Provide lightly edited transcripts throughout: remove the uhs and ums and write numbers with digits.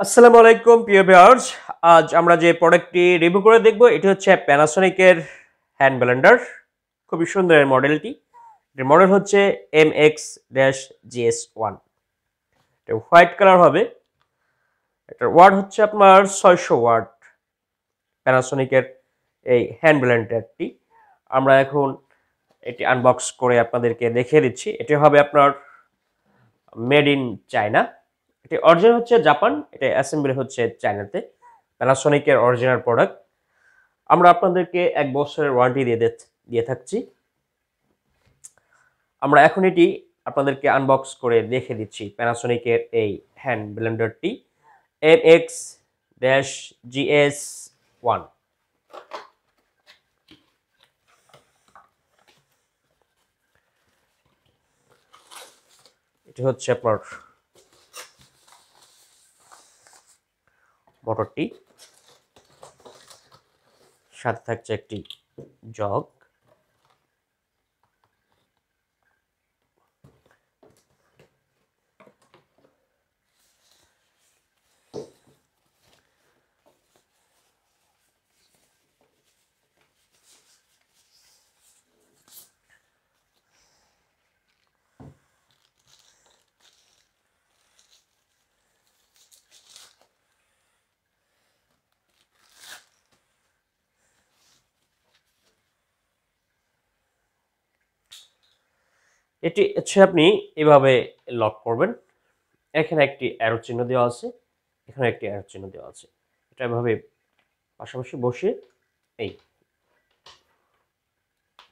আসসালামু আলাইকুম প্রিয় ভিউয়ার্স। আজ আমরা যে প্রোডাক্টটি রিভিউ করে দেখব এটি হচ্ছে প্যানাসোনিকের হ্যান্ড ব্লেন্ডার। খুবই সুন্দর এর মডেলটি। এর মডেল হচ্ছে MX-GS1। এটা হোয়াইট কালার হবে। এটার ওয়াট হচ্ছে আপনার 600 ওয়াট। প্যানাসোনিকের এই হ্যান্ড ব্লেন্ডারটি আমরা এখন এটি আনবক্স করে আপনাদেরকে দেখিয়ে দিচ্ছি। এটি হবে আপনার মেড ইন চায়না। এটি অরিজিনাল হচ্ছে জাপান, এটা অ্যাসেম্বলি হচ্ছে চায়নাতে। প্যানাসোনিকের অরিজিনাল প্রোডাক্ট। আমরা আপনাদেরকে 1 বছরের ওয়ারেন্টি দিয়ে থাকছি। আমরা এখন এটি আপনাদেরকে আনবক্স করে দেখে দিচ্ছি প্যানাসোনিকের এই হ্যান্ড ব্লেন্ডারটি MX-GS1। এটি হচ্ছে আপনার মোটরটি, সাথে থাকছে একটি জগ। এটি হচ্ছে আপনি এভাবে লক করবেন। এখানে একটি অ্যারো চিহ্ন দেওয়া আছে, এখানে একটি অ্যারো চিহ্ন দেওয়া আছে। এটা এভাবে পাশাপাশি বসিয়ে এই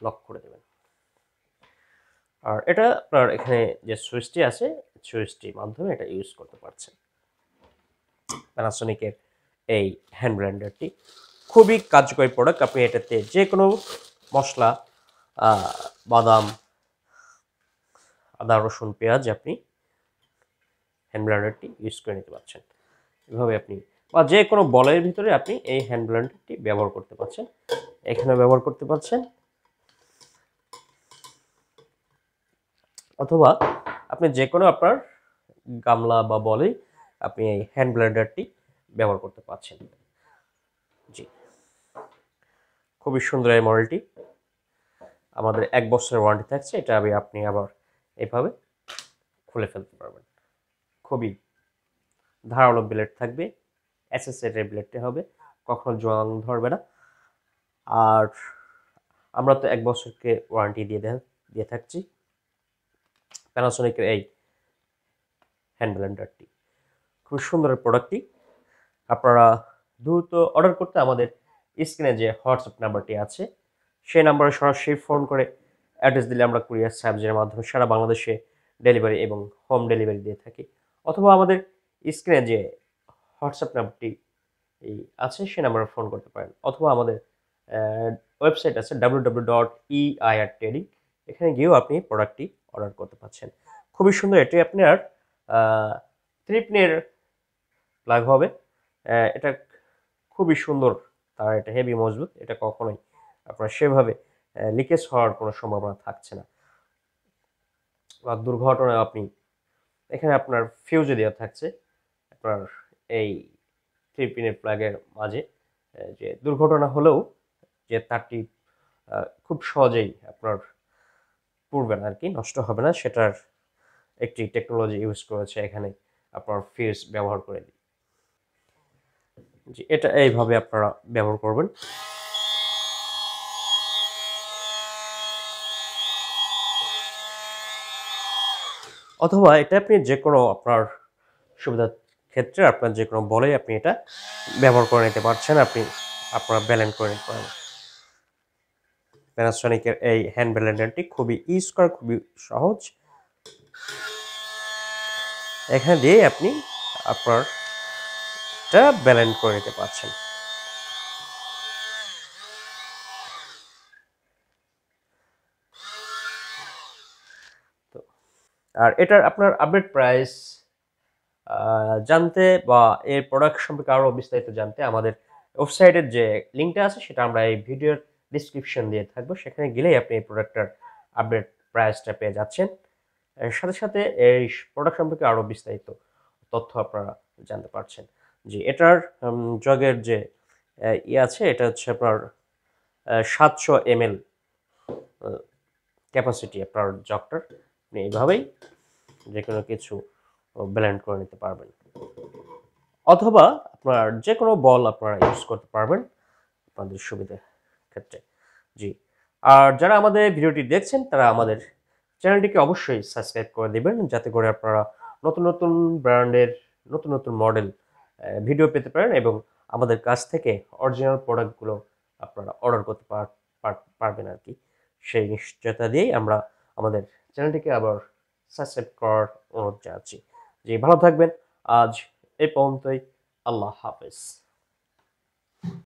লক করে দেবেন। আর এটা আপনার এখানে যে সুইচটি আছে, সুইচটির মাধ্যমে এটা ইউজ করতে পারছেন। প্যানাসোনিকের এই হ্যান্ড ব্লেন্ডারটি খুবই কার্যকরী প্রোডাক্ট। আপনি এটাতে যে কোনো মশলা, বাদাম, আদা, রসুন, পেঁয়াজ আপনি হ্যান্ড ব্লেন্ডারটি ইউজ করে নিতে পারছেন। এভাবে আপনি বা যে কোনো বলের ভিতরে আপনি এই হ্যান্ড ব্লেন্ডারটি ব্যবহার করতে পারছেন। এখানে ব্যবহার করতে পারছেন, অথবা আপনি যে কোনো আপনার গামলা বা বলে আপনি এই হ্যান্ড ব্লেন্ডারটি ব্যবহার করতে পারছেন। জি, খুবই সুন্দর এই মডেলটি। আমাদের 1 বছরের ওয়ারেন্টি থাকছে। এটা আপনি আবার এভাবে খুলে ফেলতে পারবেন। খুবই ধারালো ব্লেড থাকবে, এসএসএর ব্লেডটি হবে, কখনো জং ধরবে না। আর আমরা তো 1 বছরকে ওয়ারেন্টি দিয়ে থাকছি প্যানাসোনিকের এই হ্যান্ড ব্লেন্ডারটি। খুব সুন্দর প্রোডাক্টটি। আপনারা দ্রুত অর্ডার করতে আমাদের স্ক্রিনে যে হোয়াটসঅ্যাপ নাম্বারটি আছে সেই নাম্বারে সরাসরি ফোন করে অ্যাড্রেস দিলে আমরা কুরিয়ার সার্ভিসের মাধ্যমে সারা বাংলাদেশে ডেলিভারি এবং হোম ডেলিভারি দিয়ে থাকি। অথবা আমাদের স্ক্রিনে যে হোয়াটসঅ্যাপ নাম্বারটি আছে সেই নাম্বারে ফোন করতে পারেন। অথবা আমাদের ওয়েবসাইট আছে www.eirtrading, এখানে গিয়েও আপনি প্রোডাক্টটি অর্ডার করতে পারছেন। খুবই সুন্দর। এটি আপনার 3 পিনের প্লাগ হবে। এটা খুবই সুন্দর, তার এটা হেভি মজবুত। এটা কখনোই আপনার সেভাবে লিকেজ হওয়ার কোনো সম্ভাবনা থাকছে না বা দুর্ঘটনায় আপনি এখানে আপনার ফিউজও দেওয়া থাকছে আপনার এই 3 পিনের প্লাগের মাঝে। যে দুর্ঘটনা হলেও যে তারটি খুব সহজেই আপনার পুড়বে না আরকি, নষ্ট হবে না, সেটার একটি টেকনোলজি ইউজ করেছে এখানে আপনার ফিউজ ব্যবহার করে। জি, এটা এইভাবে আপনারা ব্যবহার করবেন। অথবা এটা আপনি যেকোনো আপনার সুবিধার ক্ষেত্রে আপনার যেকোনো বলেই আপনি এটা ব্যবহার করে নিতে পারছেন। আপনারা ব্যালেন্স করে নিতে পারেন। প্যানাসোনিকের এই হ্যান্ড ব্লেন্ডারটি খুবই ইউজ করা খুবই সহজ। এখানে দিয়ে আপনি আপনার এটা ব্যালেন্স করে নিতে পারছেন। তো আর এটার আপনার আপডেট প্রাইস জানতে বা এর প্রোডাক্ট সম্পর্কে আরও বিস্তারিত জানতে আমাদের ওয়েবসাইটের যে লিঙ্কটা আছে সেটা আমরা এই ভিডিওর ডিসক্রিপশন দিয়ে থাকবো। সেখানে গেলেই আপনি এই প্রোডাক্টটার আপডেট প্রাইসটা পেয়ে যাচ্ছেন। এর সাথে সাথে এই প্রোডাক্ট সম্পর্কে আরও বিস্তারিত তথ্য আপনারা জানতে পারছেন। জি, এটার জগের যে আছে, এটা হচ্ছে আপনার 700 ml ক্যাপাসিটি আপনার জগটার। আপনি এইভাবেই যে কোনো কিছু ব্লেন্ড করে নিতে পারবেন, অথবা আপনার যে কোনো বল আপনারা ইউজ করতে পারবেন আপনাদের সুবিধার ক্ষেত্রে। জি, আর যারা আমাদের ভিডিওটি দেখছেন তারা আমাদের চ্যানেলটিকে অবশ্যই সাবস্ক্রাইব করে দিবেন, যাতে করে আপনারা নতুন নতুন ব্র্যান্ডের নতুন নতুন মডেল ভিডিও পেতে পারেন এবং আমাদের কাছ থেকে অরিজিনাল প্রোডাক্টগুলো আপনারা অর্ডার করতে পারবেন আর কি। সেই নিশ্চয়তা দিয়েই আমরা আমাদের চ্যানেলটিকে আবার সাবস্ক্রাইব করার অনুরোধ জানাচ্ছি। জি, ভালো থাকবেন। আজ এই পর্যন্তই। আল্লাহ হাফেজ।